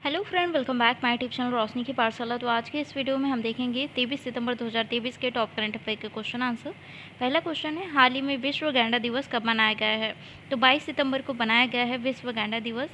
Hello friend, welcome back my YouTube channel Roshni की पाठशाला। तो आज के इस वीडियो में हम देखेंगे 23 सितंबर 2023 के टॉप करंट अफेयर के क्वेश्चन आंसर। पहला क्वेश्चन है, हाल ही में विश्व गैंडा दिवस कब मनाया गया है? तो 22 सितंबर को मनाया गया है विश्व गैंडा दिवस।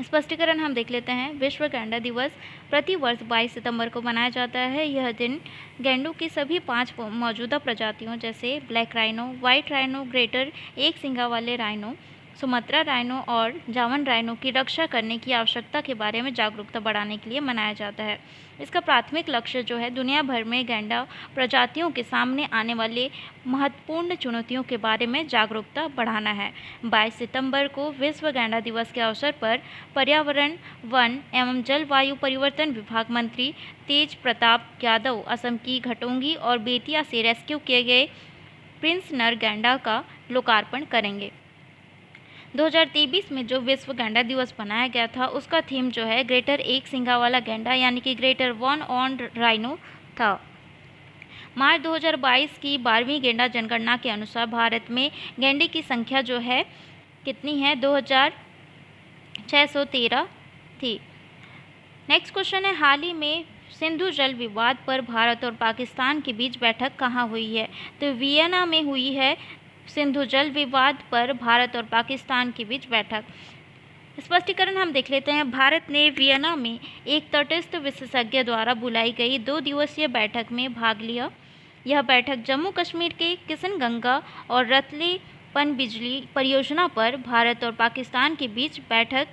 स्पष्टीकरण हम देख लेते हैं। विश्व गैंडा दिवस प्रति वर्ष 22 सितंबर को मनाया जाता है। यह दिन गैंडों की सभी 5 मौजूदा प्रजातियों जैसे black rhino, white rhino, greater एक सिंगा वाले राइनो, सुमात्रा राइनो और जावन राइनो की रक्षा करने की आवश्यकता के बारे में जागरूकता बढ़ाने के लिए मनाया जाता है। इसका प्राथमिक लक्ष्य जो है दुनिया भर में गैंडा प्रजातियों के सामने आने वाले महत्वपूर्ण चुनौतियों के बारे में जागरूकता बढ़ाना है। 22 सितंबर को विश्व गैंडा दिवस के अवसर पर पर्यावरण, वन एवं जलवायु परिवर्तन विभाग मंत्री तेज प्रताप यादव असम की घटोंगी और बेतिया से रेस्क्यू किए गए प्रिंस नर गैंडा का लोकार्पण करेंगे। 2023 में जो विश्व गैंडा दिवस मनाया गया था उसका थीम जो है ग्रेटर एक सिंगा वाला गैंडा यानी कि ग्रेटर वन ऑर्न्ड राइनो था। मार्च 2022 की 12वीं गैंडा जनगणना के अनुसार भारत में गैंडे की संख्या जो है कितनी है? 2613 थी। नेक्स्ट क्वेश्चन है, हाल ही में सिंधु जल विवाद पर भारत और पाकिस्तान के बीच बैठक कहाँ हुई है? तो वियना में हुई है सिंधु जल विवाद पर भारत और पाकिस्तान के बीच बैठक। स्पष्टीकरण हम देख लेते हैं। भारत ने वियना में एक तटस्थ विशेषज्ञ द्वारा बुलाई गई 2 दिवसीय बैठक में भाग लिया। यह बैठक जम्मू कश्मीर के किशनगंगा और रतले पनबिजली परियोजना पर भारत और पाकिस्तान के बीच बैठक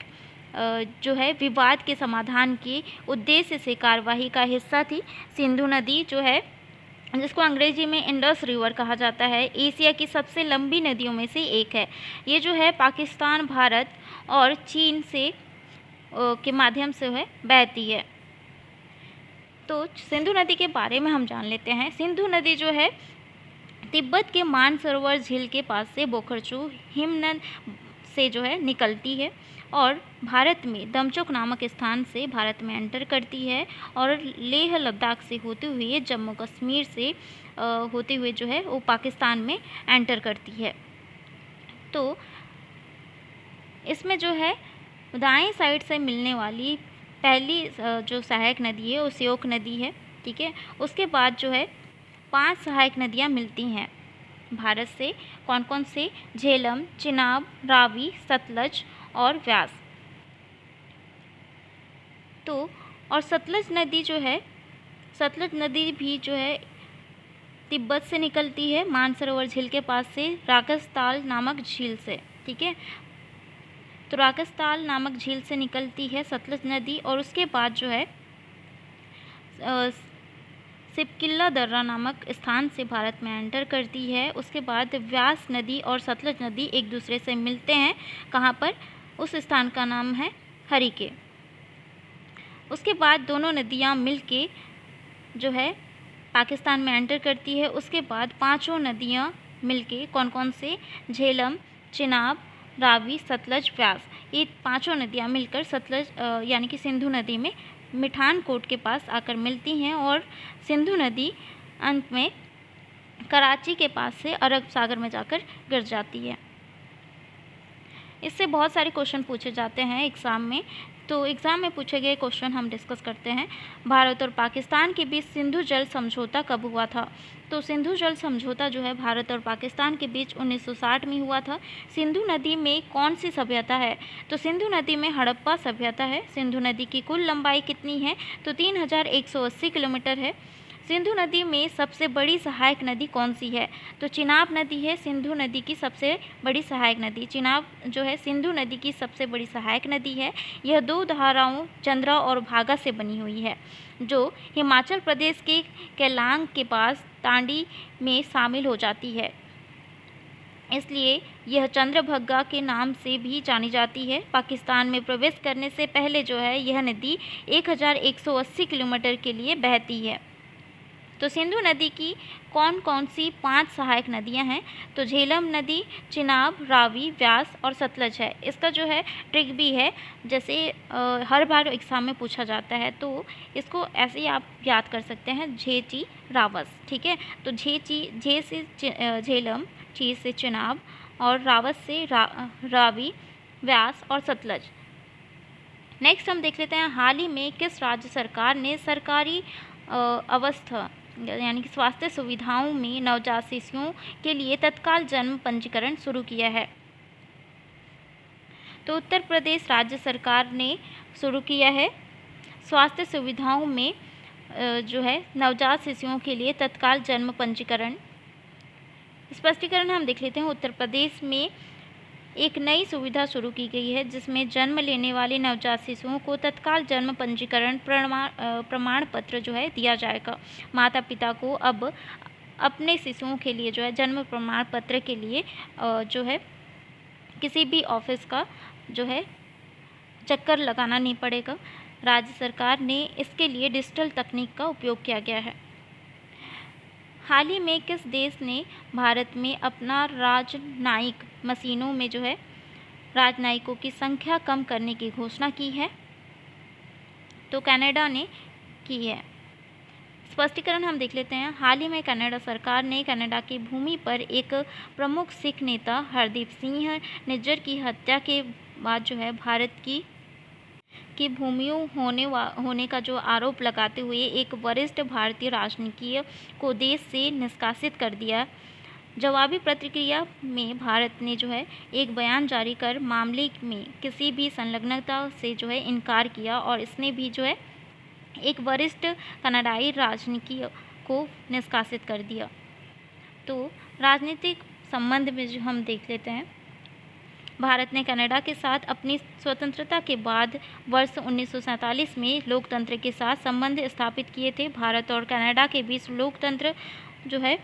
जो है विवाद के समाधान के उद्देश्य से कार्यवाही का हिस्सा थी। सिंधु नदी जो है, जिसको अंग्रेजी में इंडस रिवर कहा जाता है, एशिया की सबसे लंबी नदियों में से एक है। ये जो है पाकिस्तान, भारत और चीन से के माध्यम से है बहती है। तो सिंधु नदी के बारे में हम जान लेते हैं। सिंधु नदी जो है तिब्बत के मानसरोवर झील के पास से बोखरचू हिमनद से जो है निकलती है और भारत में दमचोक नामक स्थान से भारत में एंटर करती है और लेह लद्दाख से होते हुए जम्मू कश्मीर से होते हुए जो है वो पाकिस्तान में एंटर करती है। तो इसमें जो है दाएं साइड से मिलने वाली पहली जो सहायक नदी है वो श्योक नदी है, ठीक है। उसके बाद जो है 5 सहायक नदियाँ मिलती हैं भारत से। कौन कौन से? झेलम, चिनाब, रावी, सतलज और व्यास। तो और सतलज नदी जो है, सतलज नदी भी जो है तिब्बत से निकलती है मानसरोवर झील के पास से राकसताल नामक झील से, ठीक है। तो राकसताल नामक झील से निकलती है सतलज नदी और उसके बाद जो है सिपकिल्ला दर्रा नामक स्थान से भारत में एंटर करती है। उसके बाद व्यास नदी और सतलज नदी एक दूसरे से मिलते हैं। कहाँ पर? उस स्थान का नाम है हरिके। उसके बाद दोनों नदियाँ मिलके जो है पाकिस्तान में एंटर करती है। उसके बाद 5 नदियाँ मिलके कौन कौन से? झेलम, चिनाब, रावी, सतलज, व्यास, ये 5 नदियाँ मिलकर सतलज यानी कि सिंधु नदी में मिठानकोट के पास आकर मिलती हैं और सिंधु नदी अंत में कराची के पास से अरब सागर में जाकर गिर जाती है। इससे बहुत सारे क्वेश्चन पूछे जाते हैं एग्ज़ाम में। तो एग्ज़ाम में पूछे गए क्वेश्चन हम डिस्कस करते हैं। भारत और पाकिस्तान के बीच सिंधु जल समझौता कब हुआ था? तो सिंधु जल समझौता जो है भारत और पाकिस्तान के बीच 1960 में हुआ था। सिंधु नदी में कौन सी सभ्यता है? तो सिंधु नदी में हड़प्पा सभ्यता है। सिंधु नदी की कुल लंबाई कितनी है? तो 3180 किलोमीटर है। सिंधु नदी में सबसे बड़ी सहायक नदी कौन सी है? तो चिनाब नदी है सिंधु नदी की सबसे बड़ी सहायक नदी। चिनाब जो है सिंधु नदी की सबसे बड़ी सहायक नदी है। यह 2 धाराओं चंद्रा और भागा से बनी हुई है, जो हिमाचल प्रदेश के केलांग के पास तांडी में शामिल हो जाती है। इसलिए यह चंद्रभग्गा के नाम से भी जानी जाती है। पाकिस्तान में प्रवेश करने से पहले जो है यह नदी 1180 किलोमीटर के लिए बहती है। तो सिंधु नदी की कौन कौन सी 5 सहायक नदियां हैं? तो झेलम नदी, चिनाब, रावी, व्यास और सतलज है। इसका जो है ट्रिक भी है, जैसे हर बार एग्ज़ाम में पूछा जाता है, तो इसको ऐसे ही आप याद कर सकते हैं, झेची रावस, ठीक है। तो झे से झेलम, ची से चिनाब और रावस से रावी, व्यास और सतलज। नेक्स्ट हम देख लेते हैं हाल ही में किस राज्य सरकार ने सरकारी अवस्था यानी कि स्वास्थ्य सुविधाओं में नवजात शिशुओं के लिए तत्काल जन्म पंजीकरण शुरू किया है। तो उत्तर प्रदेश राज्य सरकार ने शुरू किया है स्वास्थ्य सुविधाओं में जो है नवजात शिशुओं के लिए तत्काल जन्म पंजीकरण। स्पष्टीकरण हम देख लेते हैं। उत्तर प्रदेश में एक नई सुविधा शुरू की गई है जिसमें जन्म लेने वाले नवजात शिशुओं को तत्काल जन्म पंजीकरण प्रमाण पत्र जो है दिया जाएगा। माता पिता को अब अपने शिशुओं के लिए जो है जन्म प्रमाण पत्र के लिए जो है किसी भी ऑफिस का जो है चक्कर लगाना नहीं पड़ेगा। राज्य सरकार ने इसके लिए डिजिटल तकनीक का उपयोग किया गया है। हाल ही में किस देश ने भारत में अपना राजनयिक मशीनों में जो है राजनयिकों की संख्या कम करने की घोषणा की है? तो कनाडा ने की है। स्पष्टीकरण हम देख लेते हैं। हाल ही में कनाडा सरकार ने कनाडा की भूमि पर एक प्रमुख सिख नेता हरदीप सिंह निज्जर की हत्या के बाद जो है भारत की भूमियों होने का जो आरोप लगाते हुए एक वरिष्ठ भारतीय राजनीतिज्ञ को देश से निष्कासित कर दिया। जवाबी प्रतिक्रिया में भारत ने जो है एक बयान जारी कर मामले में किसी भी संलग्नता से जो है इनकार किया और इसने भी जो है एक वरिष्ठ कनाडाई राजनीतिज्ञ को निष्कासित कर दिया। तो राजनीतिक संबंध में जो हम देख लेते हैं, भारत ने कनाडा के साथ अपनी स्वतंत्रता के बाद वर्ष 1947 में लोकतंत्र के साथ संबंध स्थापित किए थे। भारत और कनाडा के बीच लोकतंत्र जो है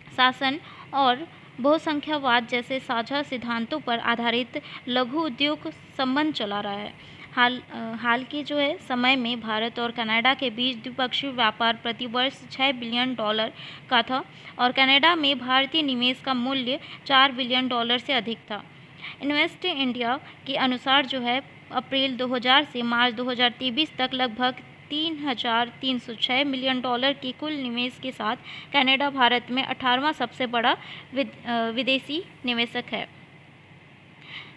शासन और बहुसंख्यावाद जैसे साझा सिद्धांतों पर आधारित लघु उद्योग संबंध चला रहा है। हाल के जो है समय में भारत और कनाडा के बीच द्विपक्षीय व्यापार प्रति वर्ष $6 बिलियन का था और कनाडा में भारतीय निवेश का मूल्य $4 बिलियन से अधिक था। इन्वेस्ट इंडिया के अनुसार जो है अप्रैल 2000 से मार्च 2023 तक लगभग $3,306 मिलियन के कुल निवेश के साथ कनाडा भारत में 18वां सबसे बड़ा विदेशी निवेशक है।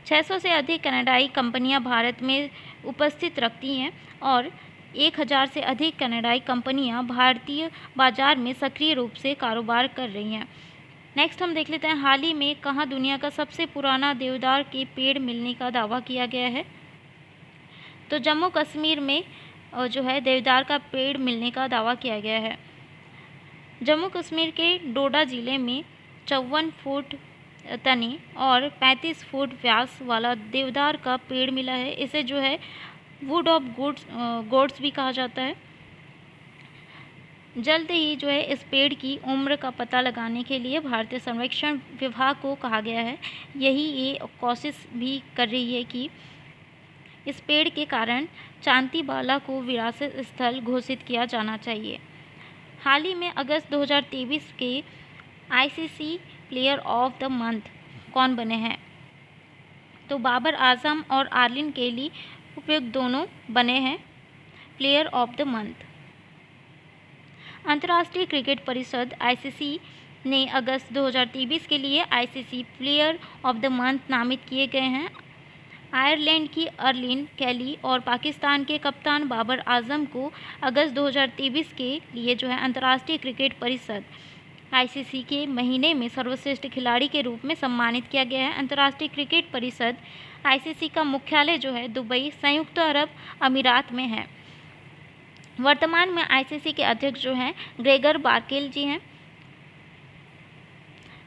600 से अधिक कनाडाई कंपनियां भारत में उपस्थित रखती हैं और 1000 से अधिक कनाडाई कंपनियां भारतीय बाजार में सक्रिय रूप से कारोबार कर रही हैं। नेक्स्ट हम देख लेते हैं हाल ही में कहाँ दुनिया का सबसे पुराना देवदार के पेड़ मिलने का दावा किया गया है? तो जम्मू कश्मीर में जो है देवदार का पेड़ मिलने का दावा किया गया है। जम्मू कश्मीर के डोडा ज़िले में 54 फुट तनी और 35 फुट व्यास वाला देवदार का पेड़ मिला है। इसे जो है वुड ऑफ गॉड्स भी कहा जाता है। जल्द ही जो है इस पेड़ की उम्र का पता लगाने के लिए भारतीय सर्वेक्षण विभाग को कहा गया है। ये कोशिश भी कर रही है कि इस पेड़ के कारण चांतीबाला को विरासत स्थल घोषित किया जाना चाहिए। हाल ही में अगस्त 2023 के ICC player of the month कौन बने हैं? तो बाबर आजम और आर्लिन केली उपयुक्त दोनों बने हैं प्लेयर ऑफ द मंथ। अंतर्राष्ट्रीय क्रिकेट परिषद ICC ने अगस्त 2023 के लिए ICC player of the month नामित किए गए हैं। आयरलैंड की अर्लिन केली और पाकिस्तान के कप्तान बाबर आजम को अगस्त 2023 के लिए जो है अंतर्राष्ट्रीय क्रिकेट परिषद ICC के महीने में सर्वश्रेष्ठ खिलाड़ी के रूप में सम्मानित किया गया है। अंतर्राष्ट्रीय क्रिकेट परिषद ICC का मुख्यालय जो है दुबई, संयुक्त अरब अमीरात में है। वर्तमान में ICC के अध्यक्ष जो हैं ग्रेगर बार्केल जी हैं।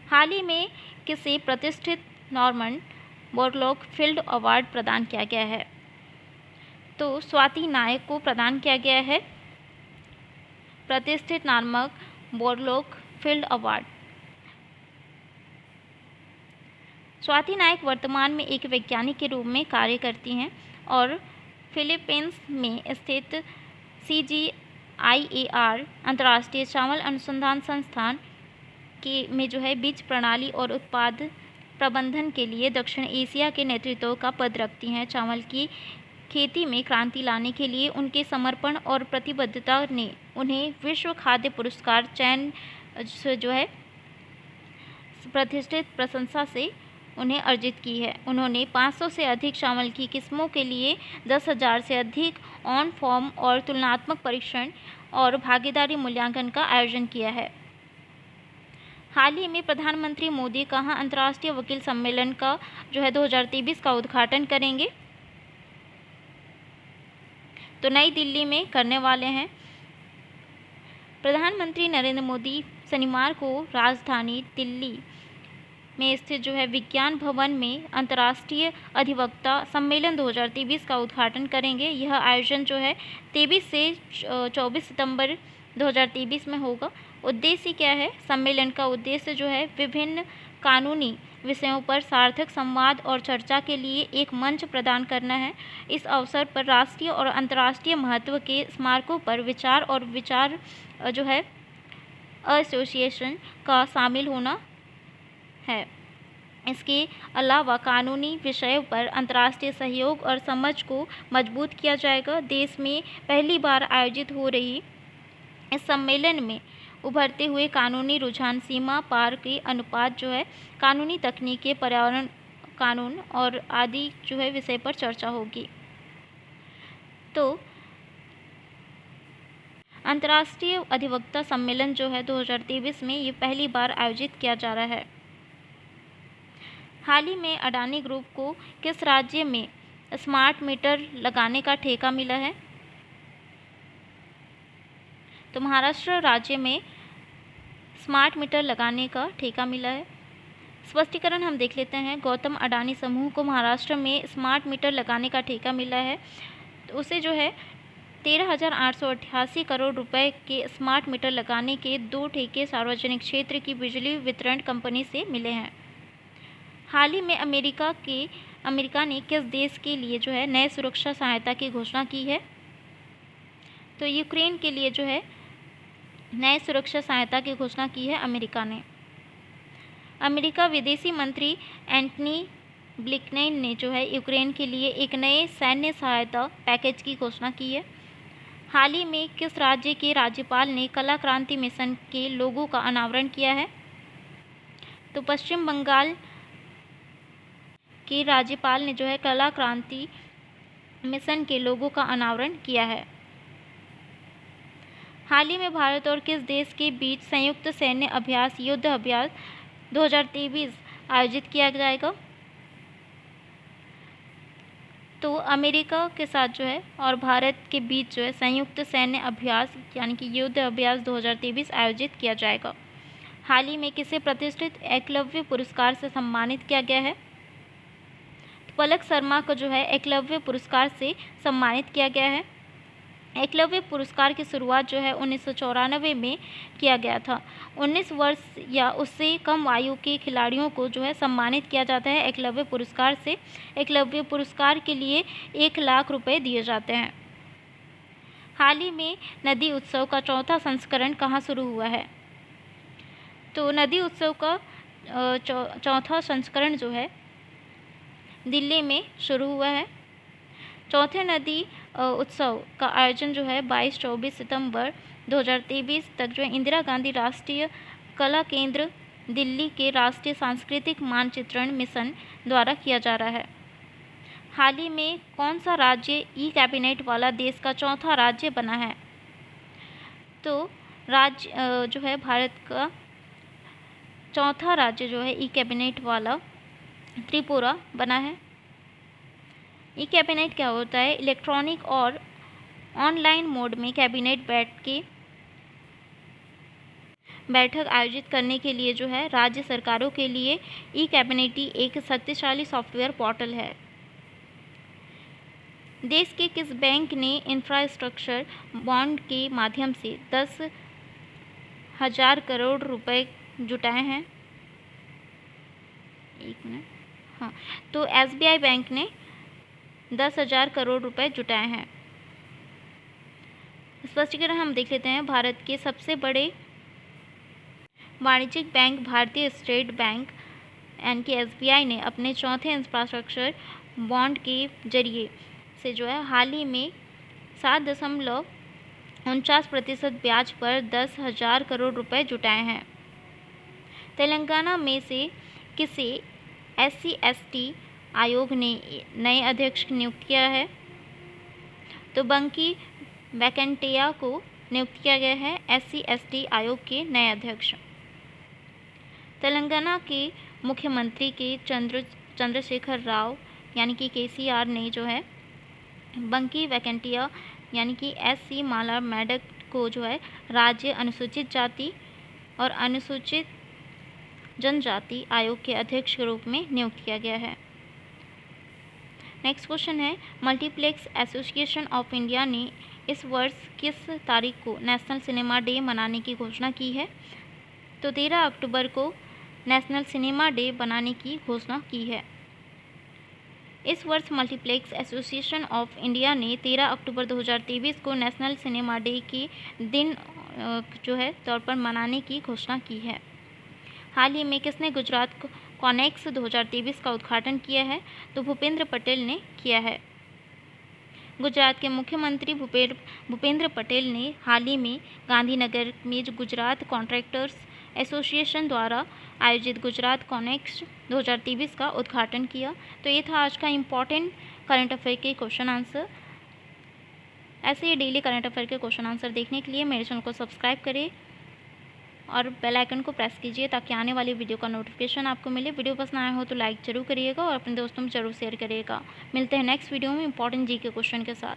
हाल ही में किसे प्रतिष्ठित नॉर्मन बोरलॉग फील्ड अवार्ड प्रदान किया गया है? तो स्वाति नायक को प्रदान किया गया है प्रतिष्ठित Norman Borlaug field award. Swati Nayak वर्तमान में एक वैज्ञानिक के रूप में कार्य करती हैं और फिलीपींस में स्थित CGIAR अंतर्राष्ट्रीय चावल अनुसंधान संस्थान में जो है बीज प्रणाली और उत्पाद प्रबंधन के लिए दक्षिण एशिया के नेतृत्व का पद रखती हैं। चावल की खेती में क्रांति लाने के लिए उनके समर्पण और प्रतिबद्धता ने उन्हें विश्व खाद्य पुरस्कार चयन जो है प्रतिष्ठित प्रशंसा से उन्हें अर्जित की है। उन्होंने 500 से अधिक चावल की किस्मों के लिए 10,000 से अधिक ऑन फॉर्म और तुलनात्मक परीक्षण और भागीदारी मूल्यांकन का आयोजन किया है। हाल ही में प्रधानमंत्री मोदी कहाँ अंतर्राष्ट्रीय वकील सम्मेलन का 2023 का उद्घाटन करेंगे? तो नई दिल्ली में करने वाले हैं। प्रधानमंत्री नरेंद्र मोदी शनिवार को राजधानी दिल्ली में स्थित विज्ञान भवन में अंतर्राष्ट्रीय अधिवक्ता सम्मेलन 2023 का उद्घाटन करेंगे। यह आयोजन 23 से 24 सितंबर 2023 में होगा। उद्देश्य क्या है? सम्मेलन का उद्देश्य विभिन्न कानूनी विषयों पर सार्थक संवाद और चर्चा के लिए एक मंच प्रदान करना है। इस अवसर पर राष्ट्रीय और अंतर्राष्ट्रीय महत्व के स्मारकों पर विचार और विचार एसोसिएशन का शामिल होना है। इसके अलावा कानूनी विषयों पर अंतर्राष्ट्रीय सहयोग और समझ को मजबूत किया जाएगा। देश में पहली बार आयोजित हो रही इस सम्मेलन में उभरते हुए कानूनी रुझान, सीमा पार के अनुपात कानूनी तकनीकें, पर्यावरण कानून और आदि विषय पर चर्चा होगी। तो अंतर्राष्ट्रीय अधिवक्ता सम्मेलन 2023 में ये पहली बार आयोजित किया जा रहा है। हाल ही में अडानी ग्रुप को किस राज्य में स्मार्ट मीटर लगाने का ठेका मिला है? तो महाराष्ट्र राज्य में स्मार्ट मीटर लगाने का ठेका मिला है। स्पष्टीकरण हम देख लेते हैं। गौतम अडानी समूह को महाराष्ट्र में स्मार्ट मीटर लगाने का ठेका मिला है। तो उसे 13,888 करोड़ रुपए के स्मार्ट मीटर लगाने के 2 ठेके सार्वजनिक क्षेत्र की बिजली वितरण कंपनी से मिले हैं। हाल ही में अमेरिका ने किस देश के लिए नए सुरक्षा सहायता की घोषणा की है? तो यूक्रेन के लिए नए सुरक्षा सहायता की घोषणा की है अमेरिका ने। अमेरिका विदेशी मंत्री एंटनी ब्लिंकन ने यूक्रेन के लिए एक नए सैन्य सहायता पैकेज की घोषणा की है। हाल ही में किस राज्य के राज्यपाल ने कला क्रांति मिशन के लोगो का अनावरण किया है? तो पश्चिम बंगाल के राज्यपाल ने कला क्रांति मिशन के लोगो का अनावरण किया है। हाल ही में भारत और किस देश के बीच संयुक्त सैन्य अभ्यास युद्ध अभ्यास 2023 आयोजित किया जाएगा? तो अमेरिका के साथ और भारत के बीच संयुक्त सैन्य अभ्यास यानी कि युद्ध अभ्यास 2023 आयोजित किया जाएगा। हाल ही में किसे प्रतिष्ठित एकलव्य पुरस्कार से सम्मानित किया गया है? तो पलक शर्मा को एकलव्य पुरस्कार से सम्मानित किया गया है। एकलव्य पुरस्कार की शुरुआत 1994 में किया गया था। 19 वर्ष या उससे कम आयु के खिलाड़ियों को सम्मानित किया जाता है एकलव्य पुरस्कार से। एकलव्य पुरस्कार के लिए 1 लाख रुपए दिए जाते हैं। हाल ही में नदी उत्सव का 4था संस्करण कहाँ शुरू हुआ है? तो नदी उत्सव का 4था संस्करण दिल्ली में शुरू हुआ है। चौथे नदी उत्सव का आयोजन 22-24 सितंबर 2023 तक इंदिरा गांधी राष्ट्रीय कला केंद्र दिल्ली के राष्ट्रीय सांस्कृतिक मानचित्रण मिशन द्वारा किया जा रहा है। हाल ही में कौन सा राज्य ई कैबिनेट वाला देश का 4था राज्य बना है? तो राज्य भारत का 4था राज्य ई कैबिनेट वाला त्रिपुरा बना है। ई कैबिनेट क्या होता है? इलेक्ट्रॉनिक और ऑनलाइन मोड में कैबिनेट बैठक आयोजित करने के लिए राज्य सरकारों के लिए ई कैबिनेट एक शक्तिशाली सॉफ्टवेयर पोर्टल है। देश के किस बैंक ने इंफ्रास्ट्रक्चर बॉन्ड के माध्यम से 10,000 करोड़ रुपए जुटाए हैं? एक मिनट, हाँ, तो SBI बैंक ने 10,000 करोड़ रुपए जुटाए हैं। स्पष्टीकरण हम देख लेते हैं। भारत के सबसे बड़े वाणिज्यिक बैंक भारतीय स्टेट बैंक यानी कि SBI ने अपने 4थे इंफ्रास्ट्रक्चर बॉन्ड के जरिए से हाल ही में 7.49% ब्याज पर 10,000 करोड़ रुपए जुटाए हैं। तेलंगाना में से किसे SC/ST आयोग ने नए अध्यक्ष नियुक्त किया है? तो बंकी वैकेंटिया को नियुक्त किया गया है SC/ST आयोग के नए अध्यक्ष। तेलंगाना के मुख्यमंत्री के चंद्रशेखर राव यानी कि KCR ने जो है बंकी वैकेंटिया यानी कि SC माला मैडक को जो है राज्य अनुसूचित जाति और अनुसूचित जनजाति आयोग के अध्यक्ष के रूप में नियुक्त किया गया है। नेक्स्ट क्वेश्चन है, मल्टीप्लेक्स एसोसिएशन ऑफ इंडिया ने इस वर्ष किस तारीख को नेशनल सिनेमा डे मनाने की घोषणा की है? तो 13 अक्टूबर को नेशनल सिनेमा डे बनाने की घोषणा की है। इस वर्ष मल्टीप्लेक्स एसोसिएशन ऑफ इंडिया ने 13 अक्टूबर 2023 को नेशनल सिनेमा डे के दिन जो है तौर पर मनाने की घोषणा की है। हाल ही में किसने गुजरात कॉनेक्स 2023 का उद्घाटन किया है? तो भूपेंद्र पटेल ने किया है। गुजरात के मुख्यमंत्री भूपेंद्र पटेल ने हाल ही में गांधीनगर में गुजरात कॉन्ट्रैक्टर्स एसोसिएशन द्वारा आयोजित गुजरात कॉनेक्स 2023 का उद्घाटन किया। तो ये था आज का इम्पॉर्टेंट करंट अफेयर के क्वेश्चन आंसर। ऐसे ही डेली करंट अफेयर के क्वेश्चन आंसर देखने के लिए मेरे चैनल को सब्सक्राइब करें और बेल आइकन को प्रेस कीजिए ताकि आने वाली वीडियो का नोटिफिकेशन आपको मिले। वीडियो पसंद आया हो तो लाइक जरूर करिएगा और अपने दोस्तों में जरूर शेयर करिएगा। मिलते हैं नेक्स्ट वीडियो में इंपॉर्टेंट जी के क्वेश्चन के साथ।